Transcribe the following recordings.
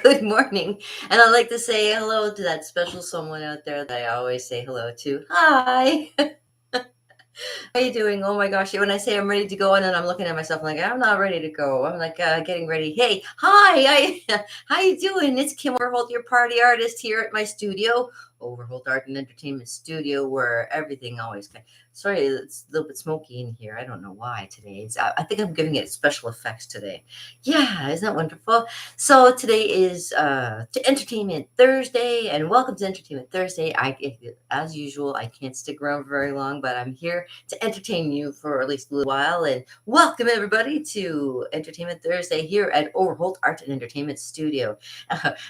Good morning. And I'd like to say hello to that special someone out there that I always say hello to. Hi. How you doing? Oh my gosh. When I say I'm ready to go and then I'm looking at myself I'm like, I'm not ready to go. I'm like getting ready. Hey, hi. How you doing? It's Kim Overholt, your party artist here at my studio, Overholt Art and Entertainment Studio, where everything always sorry, it's a little bit smoky in here. I don't know why today. I think I'm giving it special effects today. Yeah, isn't that wonderful? So today is to Entertainment Thursday, and welcome to Entertainment Thursday. As usual, I can't stick around very long, but I'm here to entertain you for at least a little while. And welcome everybody to Entertainment Thursday here at Overholt Art and Entertainment Studio.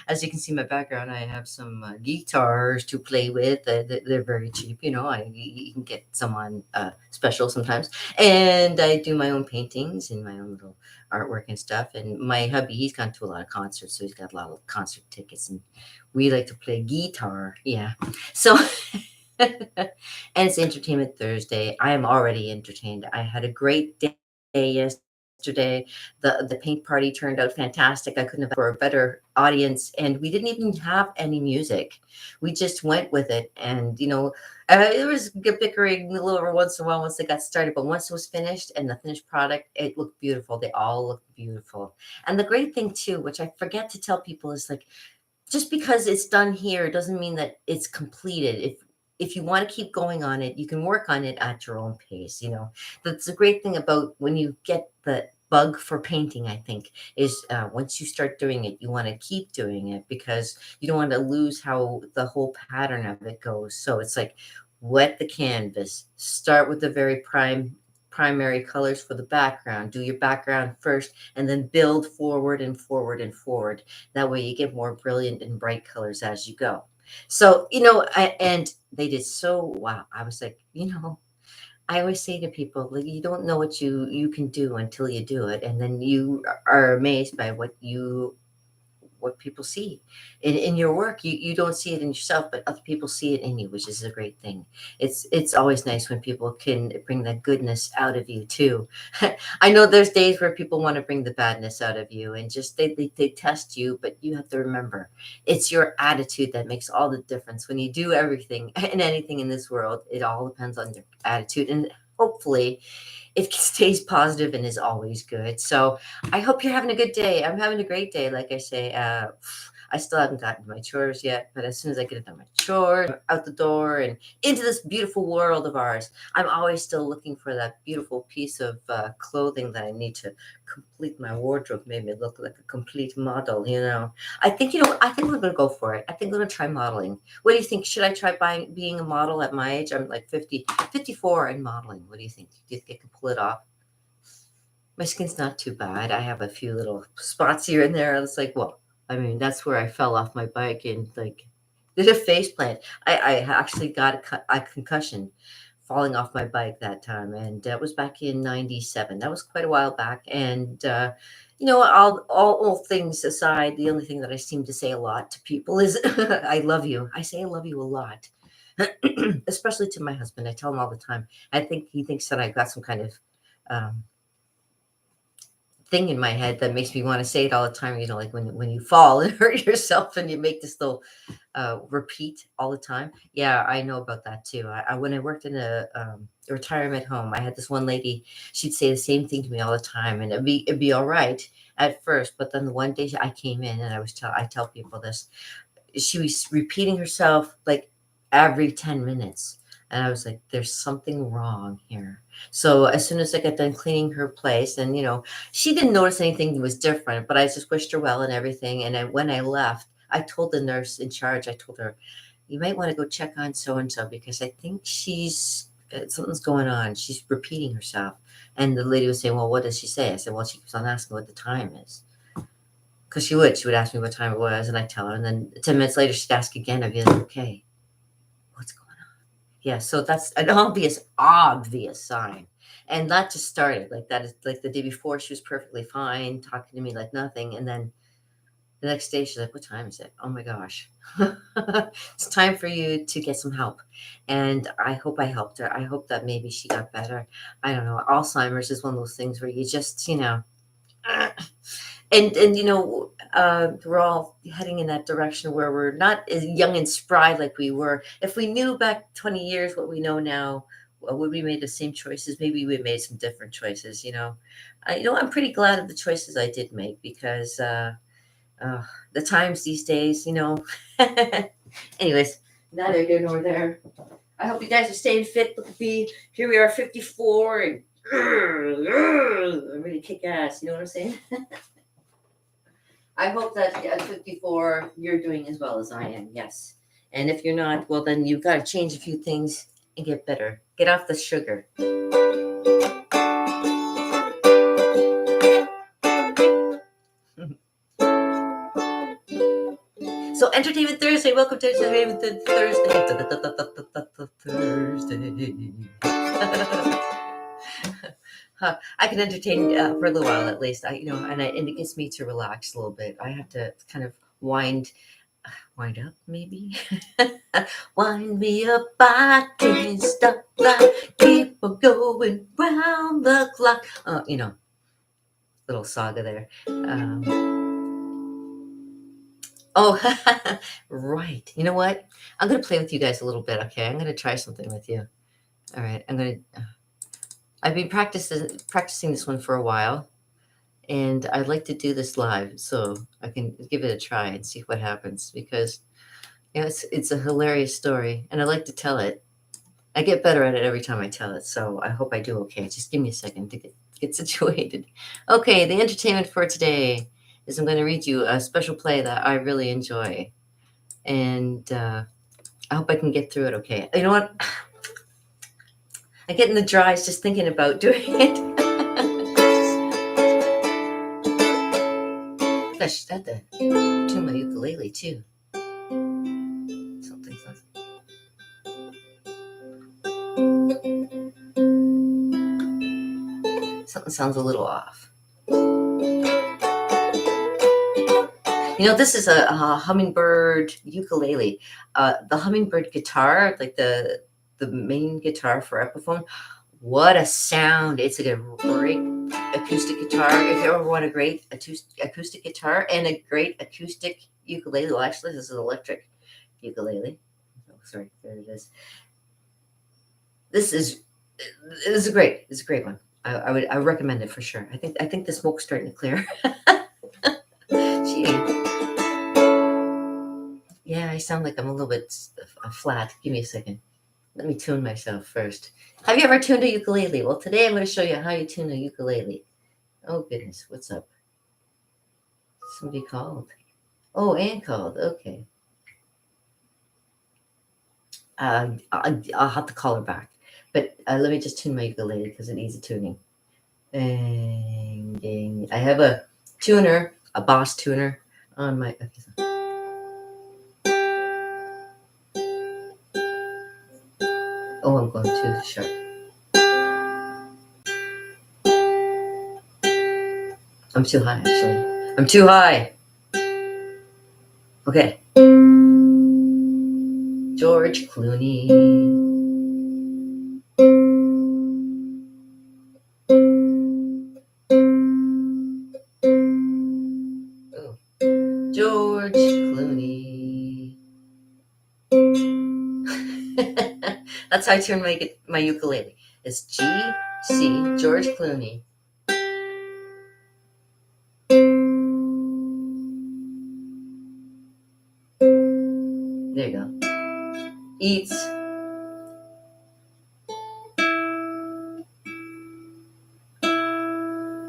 As you can see, my background, I have some guitars to play with. They're very cheap, you can get some on special sometimes. And I do my own paintings and my own little artwork and stuff. And my hubby, he's gone to a lot of concerts, so he's got a lot of concert tickets, and we like to play guitar. Yeah. So and it's Entertainment Thursday. I am already entertained. I had a great day yesterday. The paint party turned out fantastic. I couldn't have for a better audience, and we didn't even have any music. We just went with it, and it was good bickering a little once in a while once they got started. But once it was finished and the finished product, it looked beautiful. They all looked beautiful. And the great thing too, which I forget to tell people, is like just because it's done here doesn't mean that it's completed. If you want to keep going on it, you can work on it at your own pace. That's a great thing about when you get the bug for painting, I think, is once you start doing it, you want to keep doing it because you don't want to lose how the whole pattern of it goes. So it's like wet the canvas, start with the very primary colors for the background, do your background first, and then build forward and forward and forward. That way you get more brilliant and bright colors as you go. So, and they did so wow. I was like, I always say to people, like, you don't know what you can do until you do it, and then you are amazed by what people see in your work. You don't see it in yourself, but other people see it in you, which is a great thing. It's always nice when people can bring that goodness out of you too. I know there's days where people want to bring the badness out of you and just they test you, but you have to remember it's your attitude that makes all the difference. When you do everything and anything in this world, it all depends on your attitude, and hopefully it stays positive and is always good. So I hope you're having a good day. I'm having a great day. Like I say, I still haven't gotten to my chores yet, but as soon as I get done my chores, out the door and into this beautiful world of ours, I'm always still looking for that beautiful piece of clothing that I need to complete my wardrobe, make me look like a complete model. I think I'm going to go for it. I think I'm going to try modeling. What do you think? Should I try being a model at my age? I'm like 54 and modeling. What do you think? Do you think I can pull it off? My skin's not too bad. I have a few little spots here and there. It's like, well, I mean, that's where I fell off my bike and like did a face plant. I actually got a concussion falling off my bike that time, and that was back in '97. That was quite a while back. And all things aside, the only thing that I seem to say a lot to people is I love you. I say I love you a lot, especially to my husband. I tell him all the time. I think he thinks that I got some kind of um, thing in my head that makes me want to say it all the time. Like when you fall and hurt yourself and you make this little repeat all the time. Yeah, I know about that too. When I worked in a retirement home, I had this one lady. She'd say the same thing to me all the time, and it'd be all right at first, but then the one day I came in and I tell people this. She was repeating herself like every 10 minutes. And I was like, there's something wrong here. So as soon as I got done cleaning her place, and she didn't notice anything was different, but I just wished her well and everything. And then when I left, I told the nurse in charge, I told her, you might want to go check on so and so because I think something's going on. She's repeating herself. And the lady was saying, well, what does she say? I said, well, she keeps on asking what the time is. Because she would ask me what time it was, and I'd tell her. And then 10 minutes later, she'd ask again, I'd be like, okay, what's going on? Yeah, so that's an obvious sign. And that just started like that. Is like the day before, she was perfectly fine, talking to me like nothing. And then the next day, she's like, what time is it? Oh my gosh. It's time for you to get some help. And I hope I helped her. I hope that maybe she got better. I don't know. Alzheimer's is one of those things where you just, And we're all heading in that direction where we're not as young and spry like we were. If we knew back 20 years what we know now, would we made the same choices? Maybe we made some different choices. I'm pretty glad of the choices I did make because uh, the times these days. Anyways, neither here nor there. I hope you guys are staying fit. Look at me. Here we are, 54, and I'm ready to kick ass. You know what I'm saying? I hope that at 54, you're doing as well as I am. Yes. And if you're not, well, then you've got to change a few things and get better. Get off the sugar. So, Entertainment Thursday. Welcome to Entertainment Thursday. I can entertain for a little while at least. And it gets me to relax a little bit. I have to kind of wind up maybe. Wind me up, I can't stop. Like keep on going round the clock. Little saga there. Oh, right. You know what? I'm gonna play with you guys a little bit. Okay, I'm gonna try something with you. All right, I've been practicing this one for a while, and I'd like to do this live so I can give it a try and see what happens because it's a hilarious story, and I like to tell it. I get better at it every time I tell it, so I hope I do okay. Just give me a second to get situated. Okay, the entertainment for today is I'm going to read you a special play that I really enjoy, and I hope I can get through it okay. You know what? I get in the dries just thinking about doing it. Gosh, I had to tune my ukulele too. Something. Something sounds a little off. This is a hummingbird ukulele. The hummingbird guitar, like the main guitar for Epiphone, what a sound! It's like a great acoustic guitar. If you ever want a great acoustic guitar and a great acoustic ukulele, well, actually, this is an electric ukulele. Oh, sorry, there it is. This is a great one. I would recommend it for sure. I think the smoke's starting to clear. Gee. Yeah, I sound like I'm a little bit flat. Give me a second. Let me tune myself first. Have you ever tuned a ukulele? Well, today I'm going to show you how you tune a ukulele. Oh, goodness. What's up? Somebody called. Oh, Ann called. Okay. I'll have to call her back. But let me just tune my ukulele because it needs a tuning. Bang, ding. I have a tuner, a Boss tuner on my... Okay, so. Oh, I'm going too sharp. I'm too high, actually. I'm too high. Okay. George Clooney. Oh. George Clooney. That's how I tune my ukulele. It's G, C, George Clooney. There you go. Eats.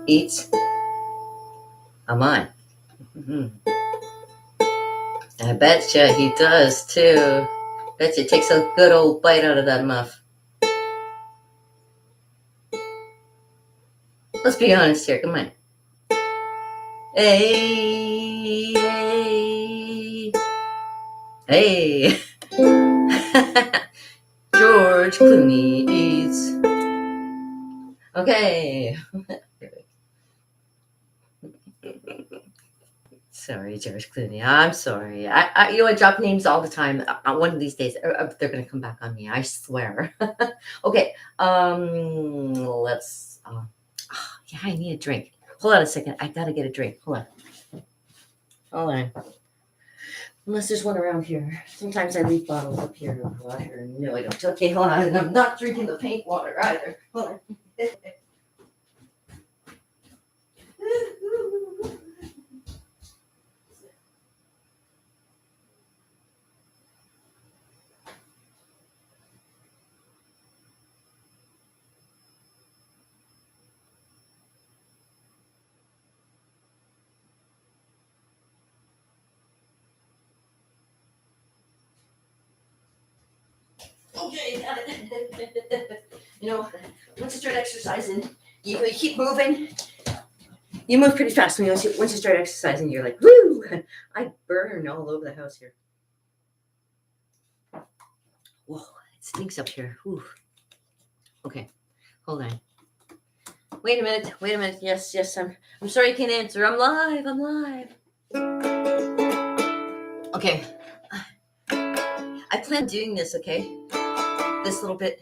Eats. I'm on. Mm-hmm. I betcha he does too. Betcha takes a good old bite out of that muff. Let's be honest here. Come on. Hey, hey, hey. George Clooney eats. Okay. Sorry, George Clooney. I'm sorry. I drop names all the time. One of these days, they're gonna come back on me. I swear. Okay. Let's. Yeah, I need a drink. Hold on a second. I gotta get a drink. Hold on. Hold on. Unless there's one around here. Sometimes I leave bottles up here of water. No, I don't. Okay, hold on. And I'm not drinking the paint water either. Hold on. Okay, got it. Once you start exercising, you keep moving. You move pretty fast when once you start exercising. You're like, woo! I burn all over the house here. Whoa, it stinks up here. Whew. Okay, hold on. Wait a minute. Yes. I'm sorry I can't answer. I'm live. Okay. I plan on doing this. Okay, this little bit.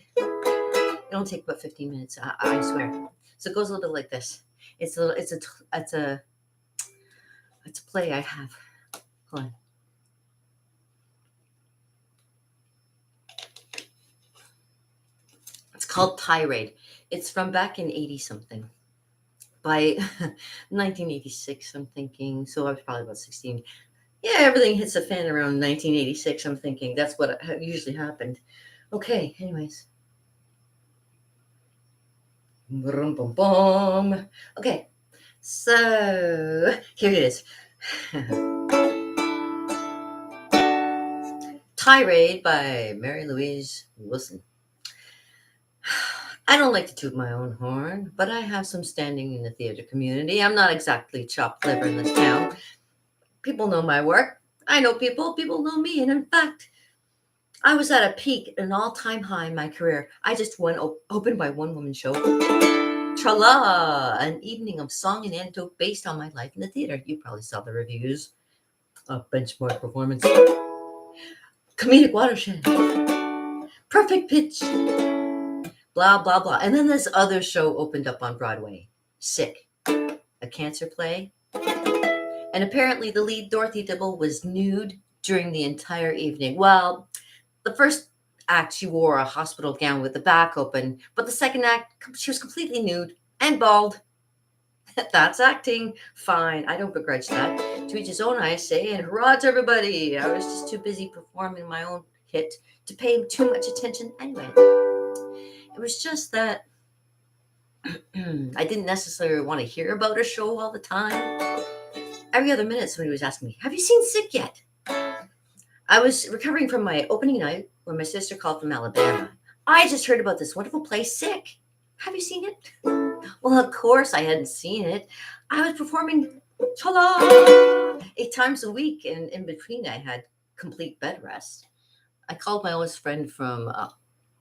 It'll take about 15 minutes. I swear. So it goes a little bit like this. It's a play I have. Hold on. It's called Tirade. It's from back in 80 something. By 1986, I'm thinking. So I was probably about 16. Yeah, everything hits the fan around 1986. I'm thinking that's what usually happened. Okay, anyways. Okay, so here it is. Tirade by Mary Louise Wilson. I don't like to toot my own horn, but I have some standing in the theater community. I'm not exactly chopped liver in this town. People know my work. I know people. People know me. And in fact, I was at a peak, an all-time high in my career. I just went opened by one-woman show. Tra-la! An evening of song and anecdote based on my life in the theater. You probably saw the reviews. A benchmark performance. Comedic watershed. Perfect pitch. Blah, blah, blah. And then this other show opened up on Broadway. Sick. A cancer play. And apparently the lead, Dorothy Dibble, was nude during the entire evening. Well, the first act, she wore a hospital gown with the back open. But the second act, she was completely nude and bald. That's acting. Fine. I don't begrudge that. To each his own, I say, and hurrah to everybody. I was just too busy performing my own hit to pay too much attention anyway. It was just that I didn't necessarily want to hear about a show all the time. Every other minute, somebody was asking me, have you seen Sick yet? I was recovering from my opening night when my sister called from Alabama. I just heard about this wonderful play, Sick. Have you seen it? Well, of course I hadn't seen it. I was performing 8 times a week, and in between I had complete bed rest. I called my oldest friend from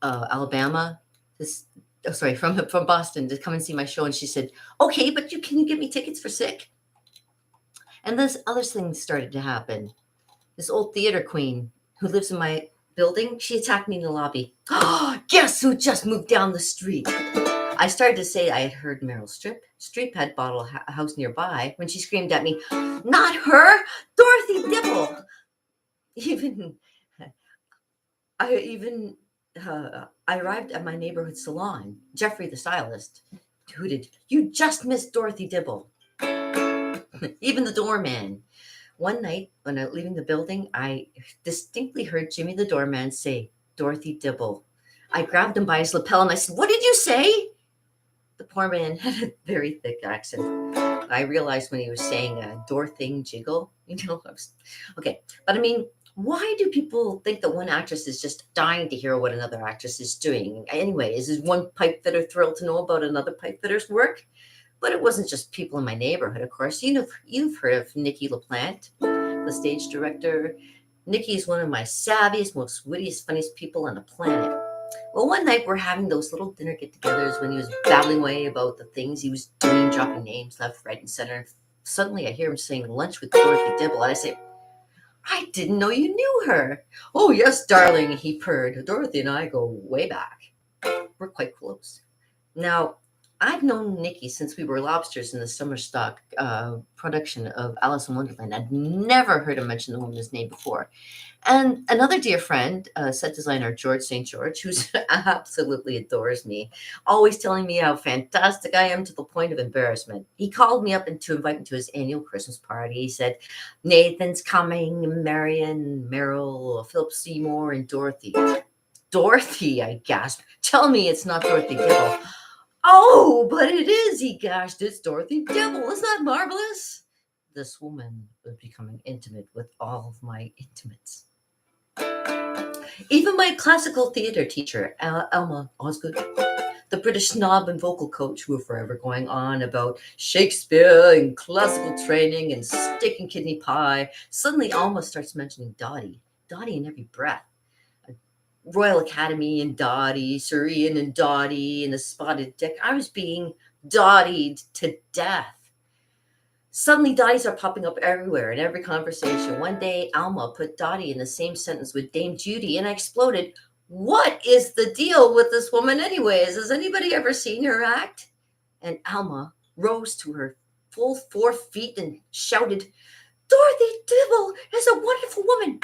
Alabama, from Boston, to come and see my show, and she said, "Okay, but can you get me tickets for Sick?" And this other thing started to happen. This old theater queen who lives in my building, she attacked me in the lobby. Oh, guess who just moved down the street? I started to say I had heard Meryl Streep had bought a house nearby when she screamed at me, "Not her, Dorothy Dibble!" I arrived at my neighborhood salon. Jeffrey, the stylist, hooted, "You just missed Dorothy Dibble." Even the doorman. One night, when I was leaving the building, I distinctly heard Jimmy the doorman say, "Dorothy Dibble." I grabbed him by his lapel and I said, "What did you say?" The poor man had a very thick accent. I realized when he was saying door thing jiggle, okay. But I mean, why do people think that one actress is just dying to hear what another actress is doing? Anyway, is one pipe fitter thrilled to know about another pipe fitter's work? But it wasn't just people in my neighborhood, of course. You've heard of Nikki LaPlante, the stage director. Nikki is one of my savviest, most wittiest, funniest people on the planet. Well, one night we're having those little dinner get-togethers when he was babbling away about the things he was doing, dropping names left, right, and center. And suddenly I hear him saying lunch with Dorothy Dibble. And I say, "I didn't know you knew her." "Oh, yes, darling," he purred. "Dorothy and I go way back. We're quite close." Now, I've known Nikki since we were lobsters in the summer stock production of Alice in Wonderland. I'd never heard him mention the woman's name before. And another dear friend, set designer George St. George, who's absolutely adores me, always telling me how fantastic I am to the point of embarrassment. He called me up and to invite me to his annual Christmas party. He said, Nathan's coming, Marion, Meryl, Philip Seymour, and Dorothy. Dorothy, I gasped. Tell me it's not Dorothy Dibble. Oh, but it is, he gashed. It's Dorothy Dibble. Isn't that marvelous? This woman was becoming intimate with all of my intimates. Even my classical theatre teacher, Alma Osgood, the British snob and vocal coach who were forever going on about Shakespeare and classical training and steak and kidney pie, suddenly Alma starts mentioning Dottie. Dottie in every breath. Royal Academy and Dottie, Sir Ian and Dottie, and the Spotted Dick. I was being dottied to death. Suddenly, Dotties are popping up everywhere in every conversation. One day, Alma put Dottie in the same sentence with Dame Judy, and I exploded. What is the deal with this woman, anyways? Has anybody ever seen her act? And Alma rose to her full 4 feet and shouted, Dorothy Dibble is a wonderful woman.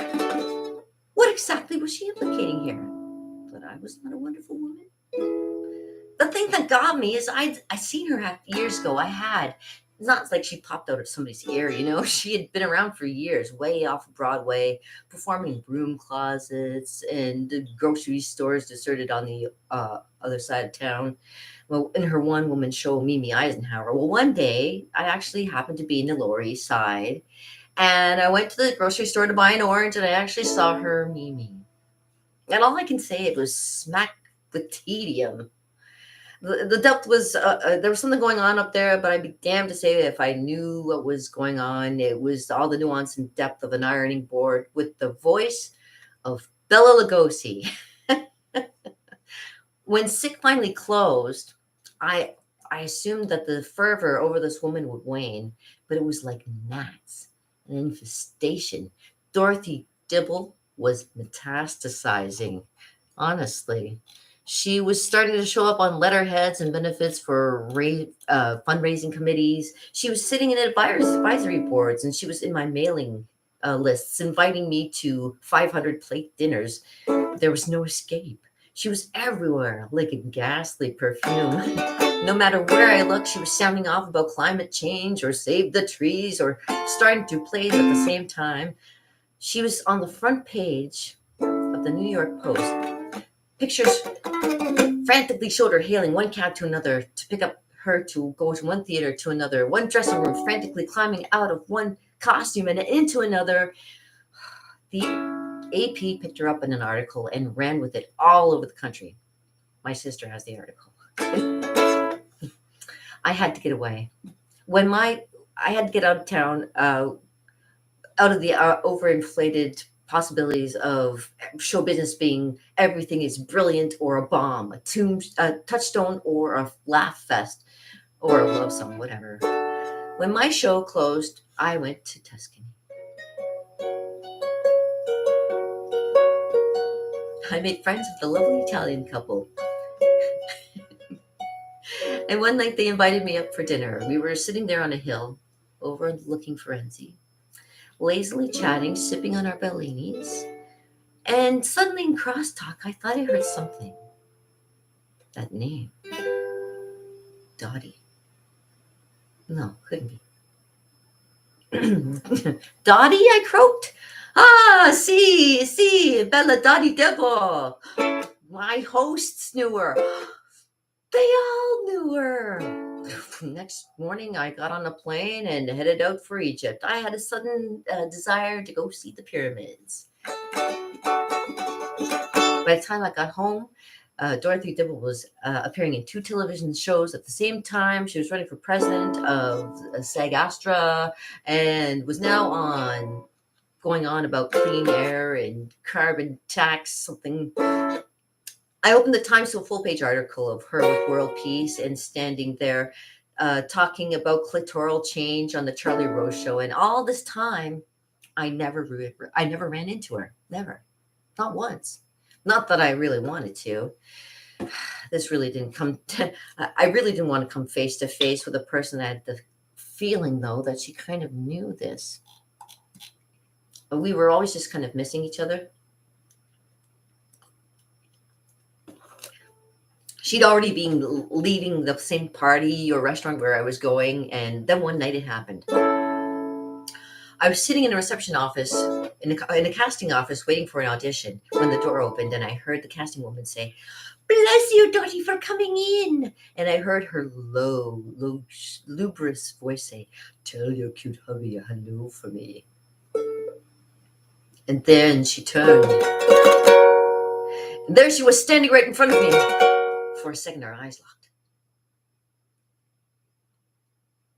What exactly was she implicating here? That I was not a wonderful woman? The thing that got me is I seen her act years ago. I had. It's not like she popped out of somebody's ear, you know. She had been around for years, way off Broadway, performing in broom closets and the grocery stores deserted on the other side of town. Well, in her one-woman show, Mimi Eisenhower. Well, one day I actually happened to be in the Lower East Side, and I went to the grocery store to buy an orange, and I actually saw her Mimi. And all I can say, it was smack with tedium. The depth was there was something going on up there, but I'd be damned to say if I knew what was going on. It was all the nuance and depth of an ironing board with the voice of Bella Lugosi. When Sick finally closed, I I assumed that the fervor over this woman would wane, but it was like gnats, an infestation. Dorothy Dibble was metastasizing. Honestly, she was starting to show up on letterheads and benefits for fundraising committees. She was sitting in advisory boards, and she was in my mailing lists, inviting me to 500 plate dinners. There was no escape. She was everywhere, like a ghastly perfume. No matter where I looked, she was sounding off about climate change or save the trees or starting to plays at the same time. She was on the front page of the New York Post. Pictures frantically showed her hailing one cab to another to pick up her to go to one theater to another, one dressing room, frantically climbing out of one costume and into another. The AP picked her up in an article and ran with it all over the country. My sister has the article. I had to get away. I had to get out of town, out of the overinflated possibilities of show business being everything is brilliant or a bomb, a touchstone or a laugh fest or a love song, whatever. When my show closed, I went to Tuscany. I made friends with a lovely Italian couple. And one night they invited me up for dinner. We were sitting there on a hill overlooking Firenze, lazily chatting, sipping on our Bellinis. And suddenly in crosstalk, I thought I heard something. That name. Dottie. No, couldn't be. Dottie, I croaked. Ah, see, Bella Dottie Debo. My hosts knew her. They all knew her. Next morning, I got on a plane and headed out for Egypt. I had a sudden desire to go see the pyramids. By the time I got home, Dorothy Dibble was appearing in 2 television shows at the same time. She was running for president of SAG-AFTRA and was now going on about clean air and carbon tax, something. I opened the Times to a full-page article of her with world peace and standing there talking about clitoral change on the Charlie Rose show. And all this time, I never ran into her. Never. Not once. Not that I really wanted to. This really didn't come to, I really didn't want to come face to face with a person. I had the feeling, though, that she kind of knew this. But we were always just kind of missing each other. She'd already been leaving the same party or restaurant where I was going, and then one night it happened. I was sitting in a reception office, in a casting office, waiting for an audition when the door opened, and I heard the casting woman say, "Bless you, Dottie, for coming in." And I heard her low, lubrous voice say, "Tell your cute hubby a hello for me." And then she turned. And there she was standing right in front of me. For a second, our eyes locked.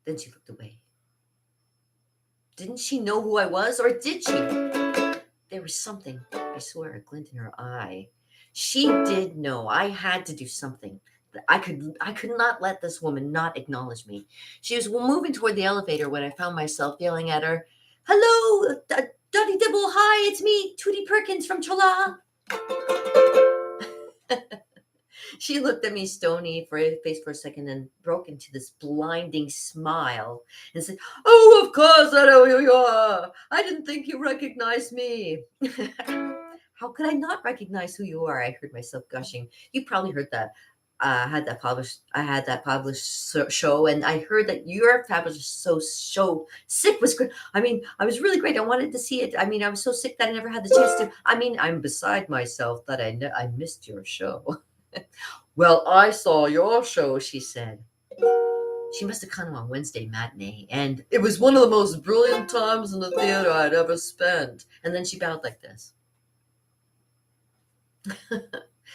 Then she looked away. Didn't she know who I was, or did she? There was something, I swear, a glint in her eye. She did know I had to do something. I could not let this woman not acknowledge me. She was moving toward the elevator when I found myself yelling at her, "Hello, Dottie Dibble, hi, it's me, Tootie Perkins from Chola." She looked at me stony face for a second and broke into this blinding smile and said, "Oh, of course, I know who you are. I didn't think you recognized me." How could I not recognize who you are? I heard myself gushing. You probably heard that. I had that published show, and I heard that your published show sick was good. I mean, I was really great. I wanted to see it. I mean, I was so sick that I never had the chance to. I mean, I'm beside myself that I missed your show. "Well, I saw your show," she said. She must have come on Wednesday matinee, and it was one of the most brilliant times in the theater I'd ever spent. And then she bowed like this.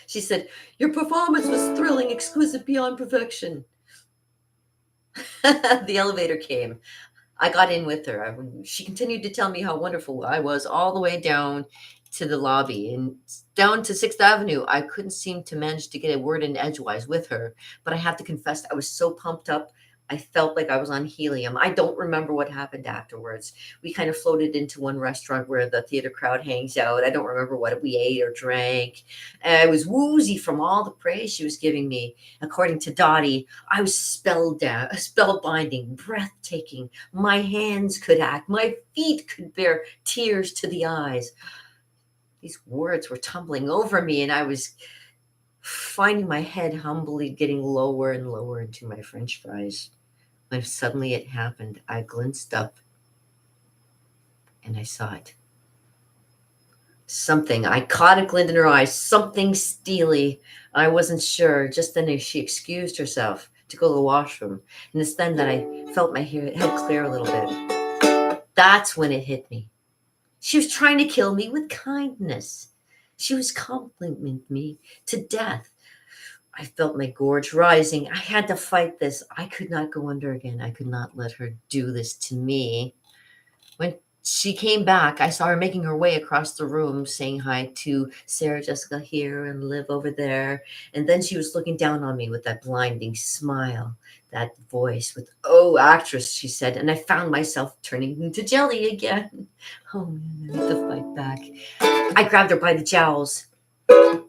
She said, "Your performance was thrilling, exquisite, beyond perfection." The elevator came. I got in with her. She continued to tell me how wonderful I was all the way down to the lobby and down to 6th Avenue. I couldn't seem to manage to get a word in edgewise with her, but I have to confess, I was so pumped up. I felt like I was on helium. I don't remember what happened afterwards. We kind of floated into one restaurant where the theater crowd hangs out. I don't remember what we ate or drank. I was woozy from all the praise she was giving me. According to Dottie, I was spellbinding, breathtaking. My hands could act. My feet could bear tears to the eyes. These words were tumbling over me, and I was finding my head humbly getting lower and lower into my French fries. When suddenly it happened, I glanced up and I saw it. Something. I caught a glint in her eyes, something steely. I wasn't sure. Just then she excused herself to go to the washroom. And it's then that I felt my head clear a little bit. That's when it hit me. She was trying to kill me with kindness. She was complimenting me to death. I felt my gorge rising. I had to fight this. I could not go under again. I could not let her do this to me. When she came back, I saw her making her way across the room, saying hi to Sarah Jessica here and Liv over there. And then she was looking down on me with that blinding smile, that voice with, "Oh, actress," she said. And I found myself turning into jelly again. Oh, man, I need to fight back. I grabbed her by the jowls.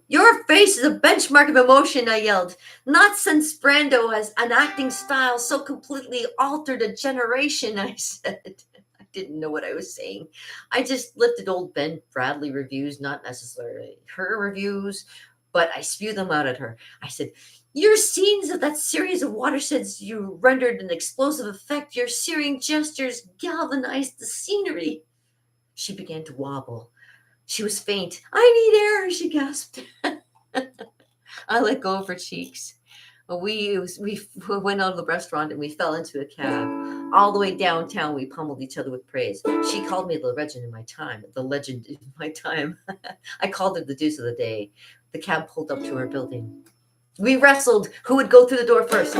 "Your face is a benchmark of emotion," I yelled. "Not since Brando has an acting style so completely altered a generation," I said. I didn't know what I was saying. I just lifted old Ben Bradley reviews, not necessarily her reviews, but I spewed them out at her. I said, "Your scenes of that series of watersheds, you rendered an explosive effect. Your searing gestures galvanized the scenery." She began to wobble. She was faint. "I need air," she gasped. I let go of her cheeks. We went out of the restaurant and we fell into a cab. All the way downtown, we pummeled each other with praise. She called me the legend in my time. The legend in my time. I called her the deuce of the day. The cab pulled up to her building. We wrestled. Who would go through the door first?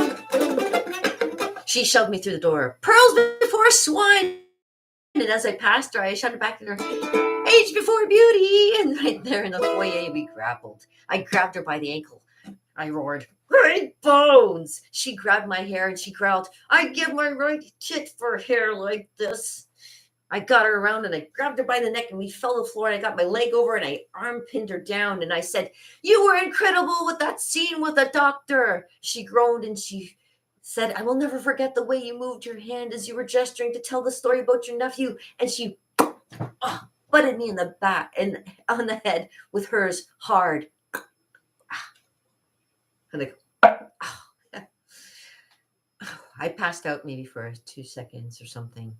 She shoved me through the door. "Pearls before swine." And as I passed her, I shouted back at her, "Age before beauty." And right there in the foyer, we grappled. I grabbed her by the ankle. I roared, "Great bones!" She grabbed my hair and she growled, "I give my right tit for hair like this." I got her around and I grabbed her by the neck and we fell to the floor and I got my leg over and I arm pinned her down and I said, "You were incredible with that scene with the doctor." She groaned and she said, "I will never forget the way you moved your hand as you were gesturing to tell the story about your nephew." And she butted me in the back and on the head with hers hard. And I passed out maybe for 2 seconds or something.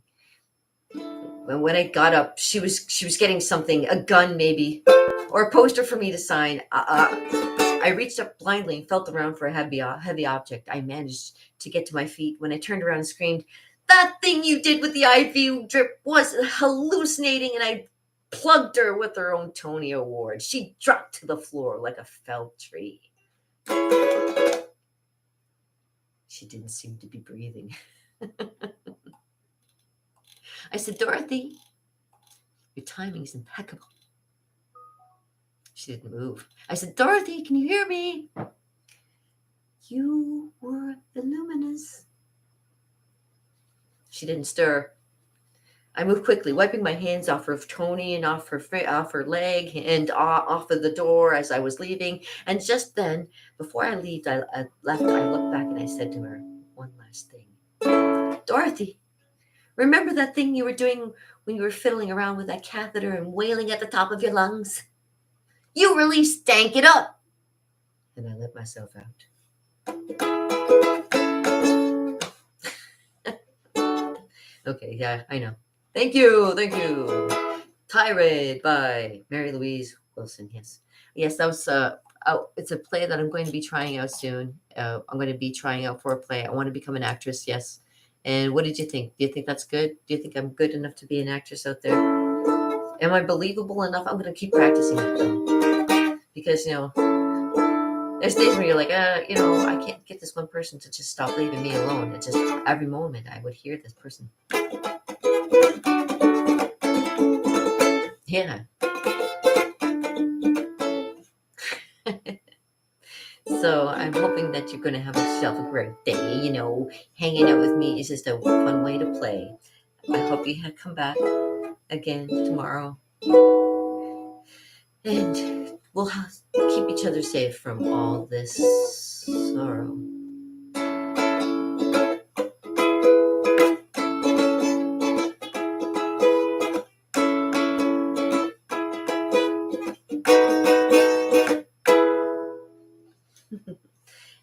When I got up, she was getting something, a gun maybe, or a poster for me to sign. I reached up blindly and felt around for a heavy object. I managed to get to my feet when I turned around and screamed, "That thing you did with the IV drip was hallucinating," and I plugged her with her own Tony Award. She dropped to the floor like a felled tree. She didn't seem to be breathing. I said, "Dorothy, your timing is impeccable." She didn't move. I said, "Dorothy, can you hear me?" "You were illuminous." She didn't stir. I moved quickly, wiping my hands off of Tony and off her leg and off of the door as I was leaving. And just then, before I left, I looked back and I said to her, one last thing. "Dorothy, remember that thing you were doing when you were fiddling around with that catheter and wailing at the top of your lungs? You really stank it up." And I let myself out. Okay, yeah, I know. Thank you. Tirade by Mary Louise Wilson. Yes, that was it's a play that I'm going to be trying out soon. I'm going to be trying out for a play. I want to become an actress. Yes. And what did you think? Do you think that's good? Do you think I'm good enough to be an actress out there? Am I believable enough? I'm going to keep practicing it though, because there's days where you're like, I can't get this one person to just stop leaving me alone. It's just every moment I would hear this person. Yeah. So I'm hoping that you're going to have yourself a great day. Hanging out with me is just a fun way to play. I hope you come back again tomorrow. And we'll keep each other safe from all this sorrow.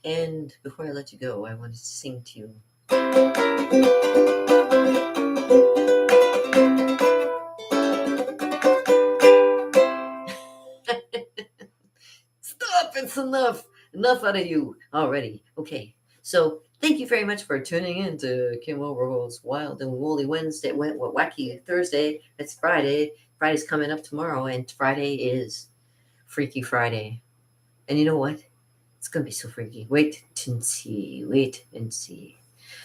And before I let you go, I wanted to sing to you. Stop! It's enough out of you already. Okay, so thank you very much for tuning in to Kim Overholt's Wild and Woolly Wednesday, Wacky Thursday. It's Friday. Friday's coming up tomorrow, and Friday is Freaky Friday. And you know what? It's gonna be so freaky. Wait and see.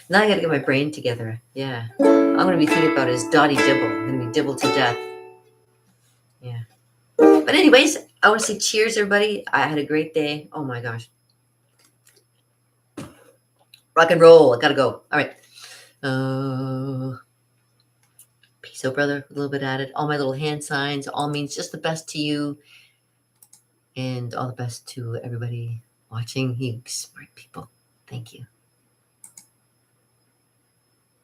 Now I gotta get my brain together. Yeah, I'm gonna be thinking about his Dottie Dibble. I'm gonna be dibbled to death. Yeah. But anyways, I want to say cheers, everybody. I had a great day. Oh my gosh. Rock and roll. I gotta go. All right. Peace out, brother. A little bit added. All my little hand signs. All means just the best to you. And all the best to everybody watching. You smart people. Thank you.